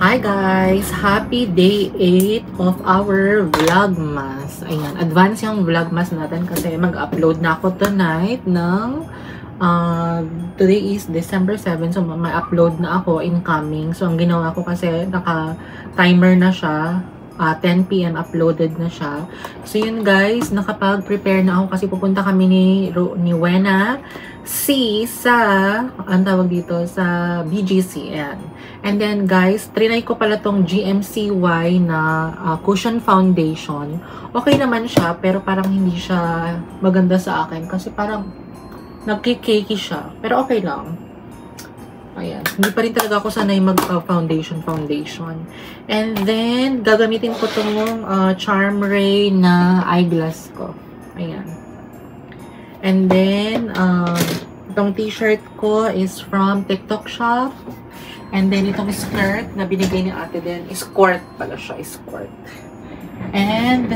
Hi guys! Happy day 8 of our Vlogmas. Ayan, advance yung Vlogmas natin kasi mag-upload na ako tonight ng today is December 7, so may upload na ako incoming. So ang ginawa ko kasi naka-timer na siya. 10 PM uploaded na siya. So yun guys, nakapag-prepare na ako kasi pupunta kami ni Wena sa, ang tawag dito, sa BGC. Ayan. And then guys, trinay ko pala tong GMCY na cushion foundation. Okay naman siya, pero parang hindi siya maganda sa akin kasi parang nagkikakey siya. Pero okay lang. Ayan. Hindi pa rin talaga ako sanay mag-foundation. And then, gagamitin ko itong Charm Ray na eyeglass ko. Ayan. And then, itong t-shirt ko is from TikTok Shop. And then, itong skirt na binigay ni ate din. Skirt pala siya. Skirt. And,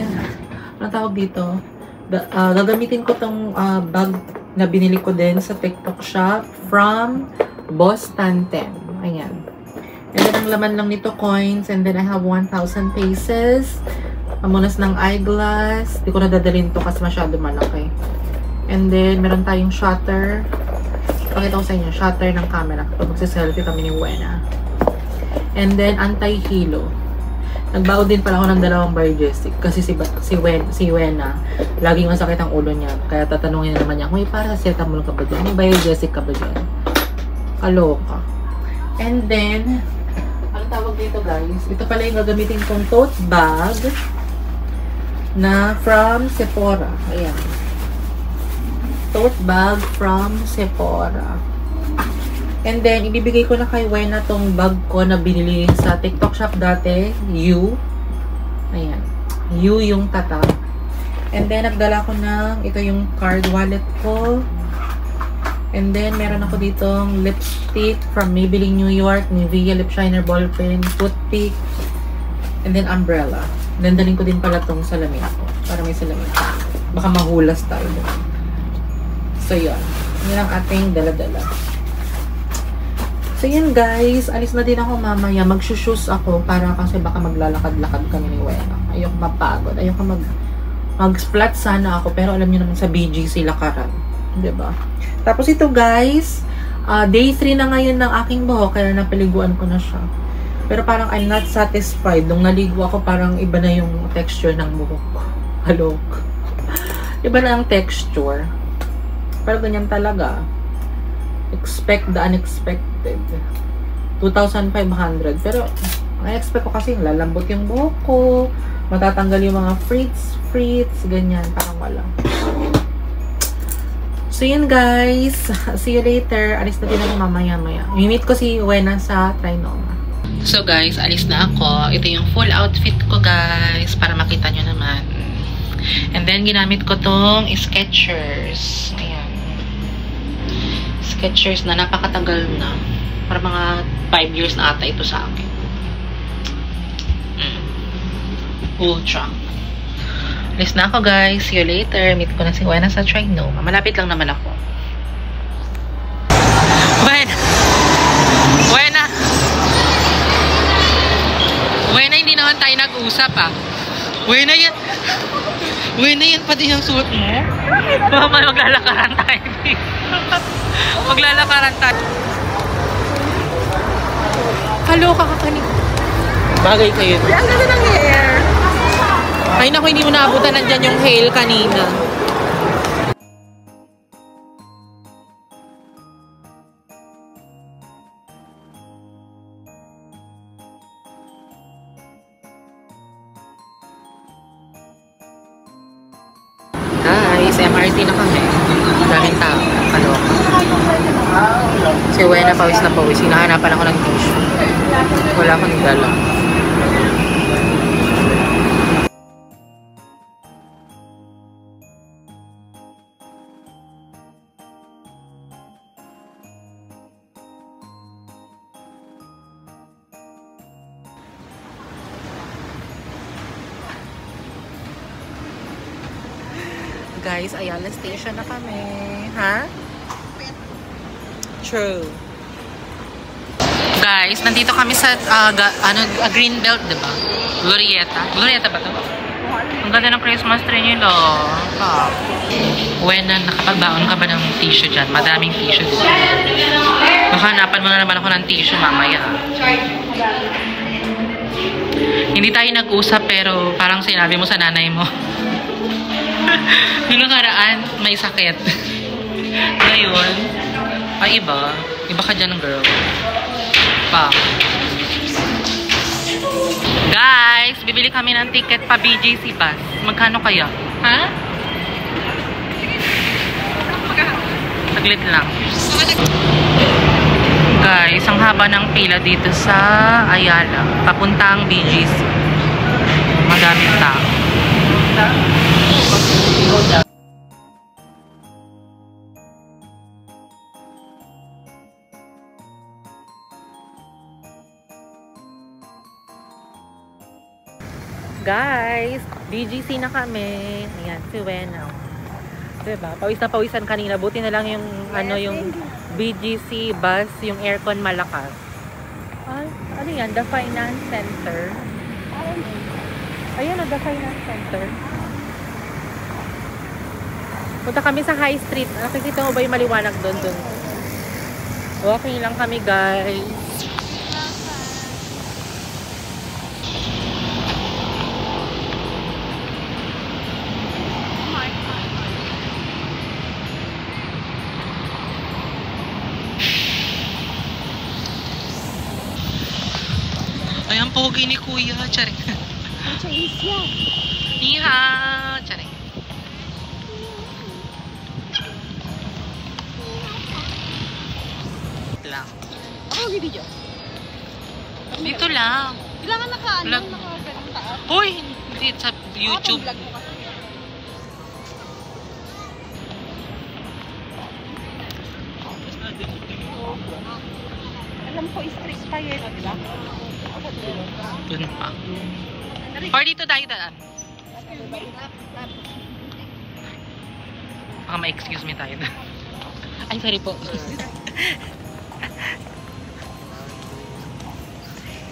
ano tawag dito? Gagamitin ko itong bag na binili ko din sa TikTok Shop from Boston 10. Ayan. And then, ang laman lang nito, coins. And then, I have 1,000 pesos. Pamunas ng eyeglass. Di ko nadadalhin to kasi masyado malaki. And then, meron tayong shutter. Pakita ko sa inyo, shutter ng camera. Kapag magsiselfie kami ni Wena. And then, anti-hilo. Nagbaon din pala ako ng 2 Biogesic. Kasi si Wena, laging masakit ang ulo niya. Kaya tatanungin naman niya, may paracetamol ka ba dyan? May Biogesic ka ba dyan? Kaloka. And then, ang tawag dito guys, ito pala yung gagamitin kong tote bag na from Sephora. Ayan. Tote bag from Sephora. And then, ibibigay ko na kay Wena tong bag ko na binili sa TikTok Shop dati. Ayan. Yung tatak. And then, nagdala ko ng, ito yung card wallet ko. And then, meron ako ditong lipstick from Maybelline New York, Nivea Lip Shiner Ball Pen, toothpick, and then umbrella. And then, dalhin ko din pala tong salamin ko. Para may salamin ko. Baka mahulas tayo. So, yun. Yun ang ating dala-dala. So, yun guys. Alis na din ako mamaya. Mag-shoes ako para kasi baka maglalakad-lakad kami ni Wena. Ayoko mapagod. Ayoko mag-splat sana ako. Pero alam niyo naman sa BGC lakaran. Diba? Tapos ito guys, day 3 na ngayon ng aking buhok, kaya napaliguan ko na siya. Pero parang I'm not satisfied. Nung naligo ako, parang iba na yung texture ng buhok ko. Halok. Iba na ang texture. Pero ganyan talaga. Expect the unexpected. 2,500. Pero, I-expect ko kasi lalambot yung buhok ko. Matatanggal yung mga frizz, ganyan. Parang wala. So, yun guys. See you later. Alis na din ako mamaya-maya. I-meet ko si Wena sa Trinoma. So, guys, alis na ako. Ito yung full outfit ko, guys. Para makita nyo naman. And then, ginamit ko tong Skechers. Ayan. Skechers na napakatagal na. Para mga 5 years na ata ito sa akin. Ultra. Alis na ako guys. See you later. Meet ko na si Wena sa Trinoma. Malapit lang naman ako. Wena, hindi naman tayo nag-usap ah. Wena yan pa din yung suot mo. Baka maglalakaran tayo. Maglalakaran tayo. Kaloka ka kanina. Bagay kayo. Ang ganda ng hair. Ay naku, hindi mo naabutan, nandyan yung hail kanina. Guys, MRT na kami. Daming tao. Ano? Si Wena pawis na pawis. Hinahanapan ako ng tissue. Wala akong dala. Guys, Ayala Station na kami. Ha? True. Guys, nandito kami sa Greenbelt, diba? Glorieta ba to? Ang ganda ng Christmas tree nila. When nakapagbaon ka ba ng tissue dyan? Madaming tissue dito. Baka hanapan mo na naman ako ng tissue mamaya. Hindi tayo nag-usap pero parang sinabi mo sa nanay mo. Yung nakaraan, may sakit. Ngayon, ay iba. Iba ka dyan, girl. Pa. Guys, bibili kami ng ticket pa BGC bus. Magkano kaya? Ha? Saglit lang. Guys, ang haba ng pila dito sa Ayala. Papuntang BGC. Madaming tao. Guys, BGC na kami. Ayan, si Wena. Diba? Pawis na pawisan kanina. Buti na lang yung, yung BGC bus, yung aircon malakas. Ay, ano yan? The Finance Center. Ayan o, The Finance Center. Punta kami sa High Street. Nakikita mo ba yung maliwanag doon? Walking lang kami, guys. Ay, ang pogi ni Kuya. Tsari. Chinese yan. Iha. Tsari. Lang. Ako video. Dito lang. Kailangan naka-ganang taas. Hoy! Hindi sa YouTube. Vlog mo kasi. Alam ko, strict tayo yun, di ba? Dun pa. Or dito tayo daan. Baka ma-excuse me tayo. Ay, sorry po.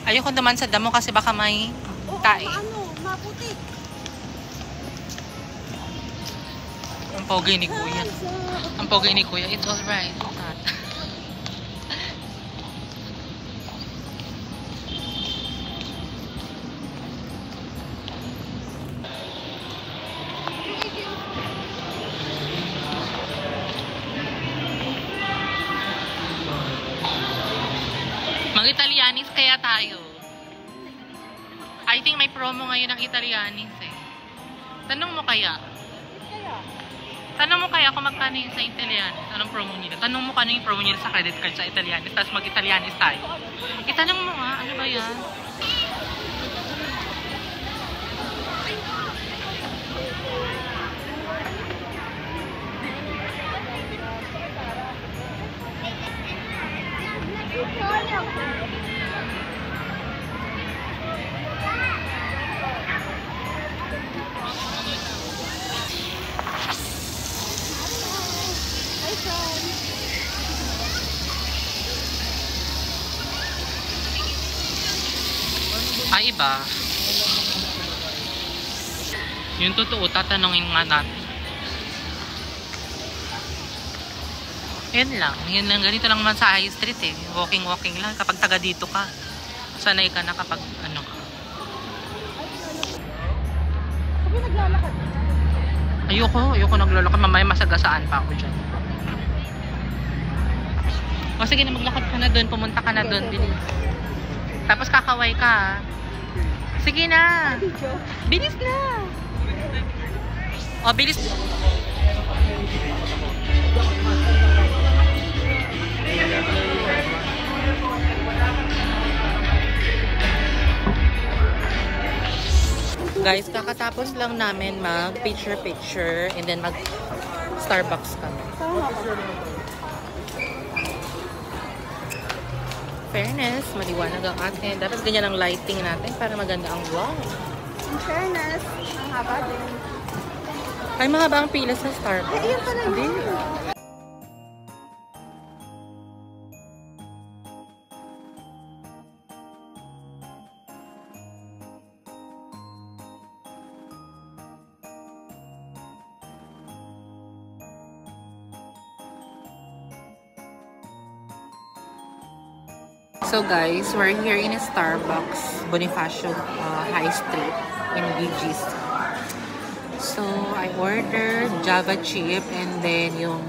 Ayoko naman sa damo kasi baka may tae. Ano? Maputi. Ang pogi ni Kuya. Ang pogi ni Kuya. It's alright. It's not. Mag-Italianis kaya tayo. I think may promo ngayon ng Italianis eh. Tanong mo kaya? Tanong mo kaya kung magkano yun sa Italianis? Anong promo nila? Tanong mo kano yung promo nila sa credit card sa Italianis. Tapos mag-Italianis tayo. Itanong mo nga. Ano ba yan? Ay, iba. Yung totoo, tatanungin nga natin. Yun lang. Yun lang. Ganito lang man sa high street eh. Walking lang. Kapag taga dito ka, sanay ka na kapag ano ka. Sabi naglalakad. Ayoko naglalakad. Mamaya masagasaan pa ako dyan. O sige na, maglakad ka na doon. Pumunta ka na doon. Tapos kakaway ka. Sige na. Bilis na. O, bilis. Guys, kakatapos lang namin mag picture and then mag Starbucks kami. Fairness, maliwanag ang atin. Dapat ganyan ang lighting natin para maganda ang vlog. In fairness, ang haba din. Ay, mahaba ang pila sa Starbucks. Ayun pala yun. So guys, we're here in a Starbucks, Bonifacio High Street in BGC. So I ordered Java chip and then yung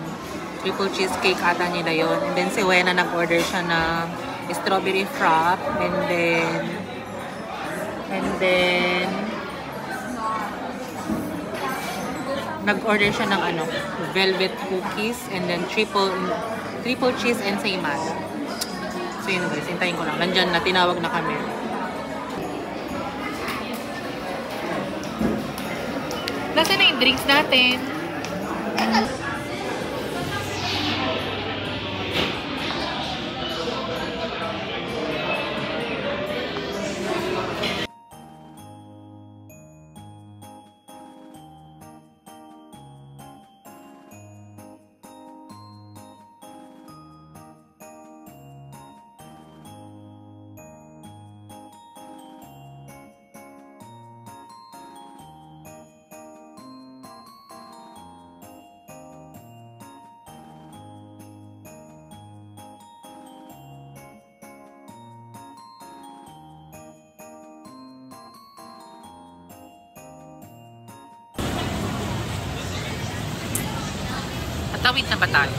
triple cheesecake ata nila yon. And then si Wena nag-order siya ng strawberry frap and then nag-order siya ng velvet cookies and then triple cheese and saimal. So yun guys, hintayin ko lang. Nandyan na, tinawag na kami. Nasaan na yung drinks natin? Tawid na ba tayo?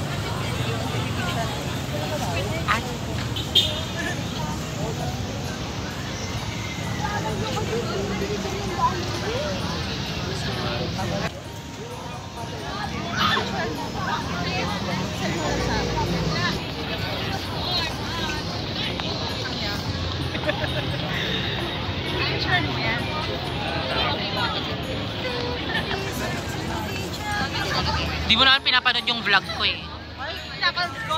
Ay. Di mo naman pinapanood yung vlog ko eh. Ay, pinapanood ko.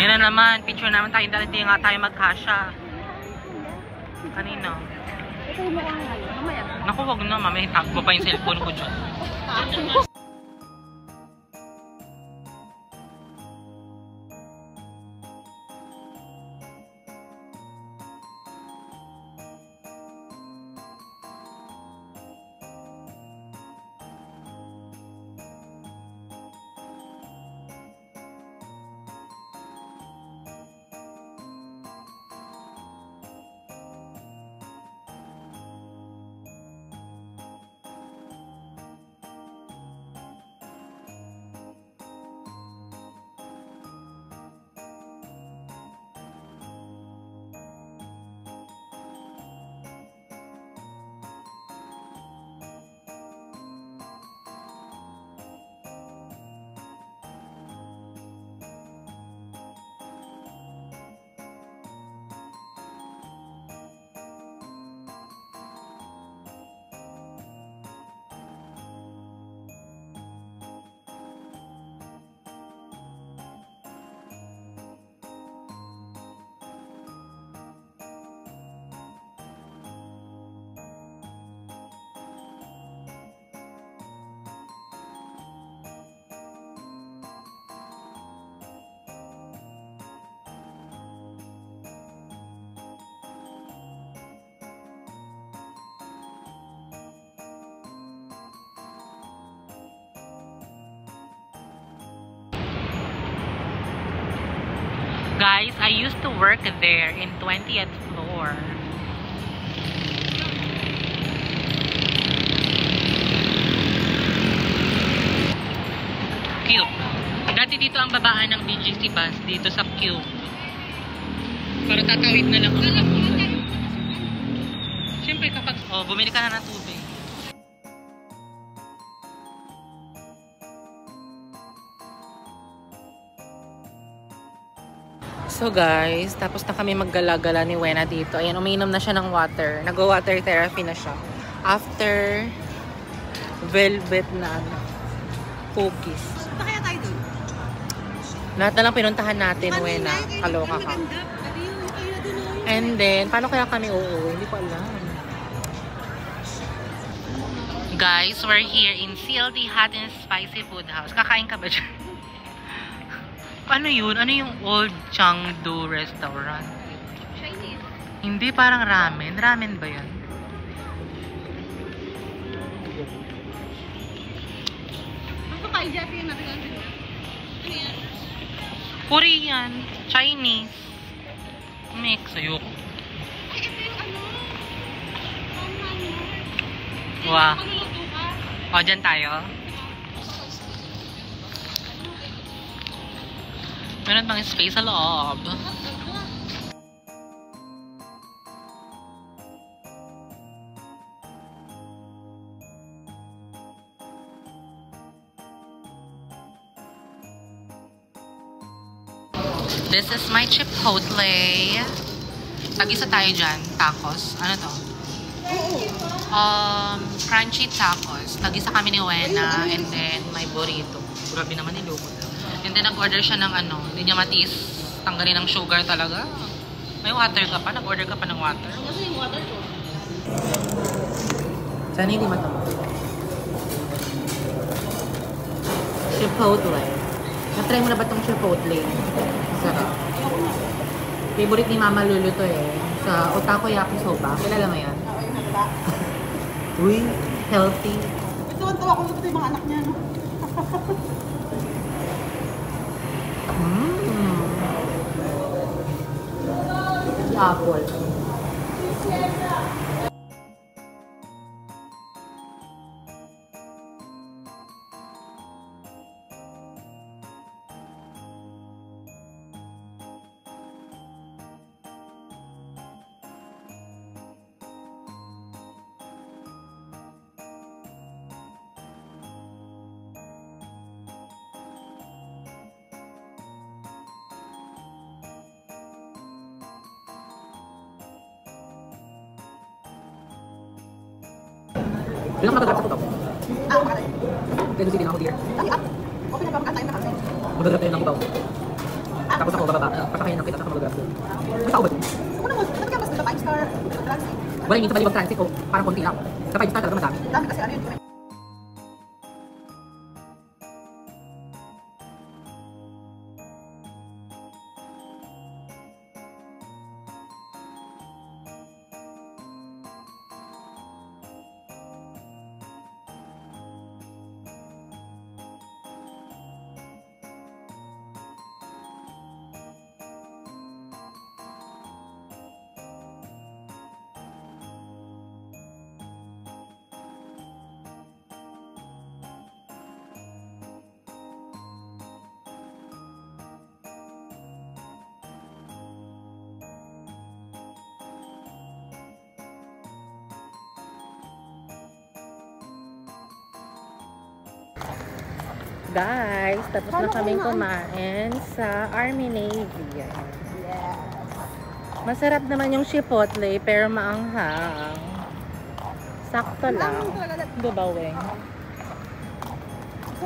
Yan na naman, picture naman tayo dahil hindi nga tayo magkasya. Kanino? Ito yung mukha nga yun. Mamaya. Naku, wag na, mamaya takbo pa yung cellphone ko dyan. Guys, I used to work there in 20th floor. Cube. Dati dito ang babaan ng BGC bus dito sa Cube. Para tatawid na lang ako sa puso. Siyempre kapag bumili ka na ng tubig. So guys, tapos na kami maggala-gala ni Wena dito. Ayan, umiinom na siya ng water. Nag-water therapy na siya. After velvet na cookies. Punta kaya tayo dun? Lahat na lang pinuntahan natin, Wena. Kaloka ka. And then, paano kaya kami uuwi? Hindi ko alam. Guys, we're here in CLT Hot and Spicy Food House. Kakain ka ba dyan? Ano yun? Ano yung Old Chengdu restaurant? Chinese. Hindi, parang ramen. Ramen ba yun? Ano kayo dyan? Tingnan natin ang dito. Ano yan? Korean. Chinese. Mix. Ayoko. Ay, ito yung ano? Paman. Wow. Magluluto ka. O, dyan tayo. Meron bang space sa loob? This is my Chipotle. Tag-isa tayo dyan. Tacos. Ano to? Crunchy tacos. Tag-isa kami ni Wena. And then, may burrito. Grabe naman niluto. And then, nag-order siya ng ano. Hindi niya matiis. Tanggalin ng sugar talaga. May water ka pa? Nag-order ka pa ng water? Kasi yung water ko. Sana hindi matama. Chipotle. Na-try mo na ba itong Chipotle? Sarap. Favorite ni Mama Lulu to eh. Sa Otakoyaki Soba. Kilala mo yan? Uy, healthy. Tuwan-tuwa ko ito yung mga anak niya, no? Apple. Bilang magagrab sa puto. Makatay. Kaya sige na ako, dear. Okay na ba makatay na kami? Magagrab tayo ng puto. Tapos ako bababa. Pasakayin ng kita sa magagrab ko. May tao ba ito? Ako naman, ba't kaya mas 5-star transit? Wala yung sa balibag transit o parang konti lang. Sa 5 star talaga madami. Dami kasi ano yun. Guys, tapos na kaming kumain sa Army Navy. Yes. Masarap naman yung Chipotle, pero maanghang. Sakto lang. Diba, Weng?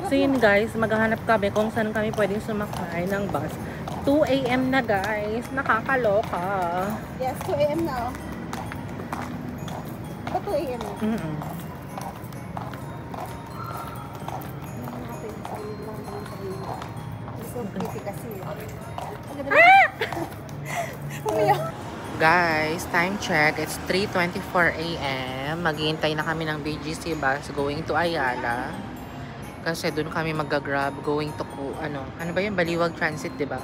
So yun guys, maghahanap kami kung saan kami pwedeng sumakay ng bus. 2 AM na guys. Nakakaloka. Yes, 2 AM na. Ba 2 AM na? So busy kasi. Guys, time check. It's 3:24 AM. Maghihintay na kami ng BGC bus going to Ayala. Kasi doon kami mag-grab going to ano ba yun? Baliwag Transit, 'di ba?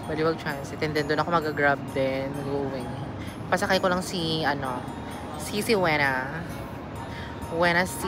Baliwag Transit. And then doon ako mag-grab din. Mag-uwi. Pasakay ko lang si, si Wena. Wena C.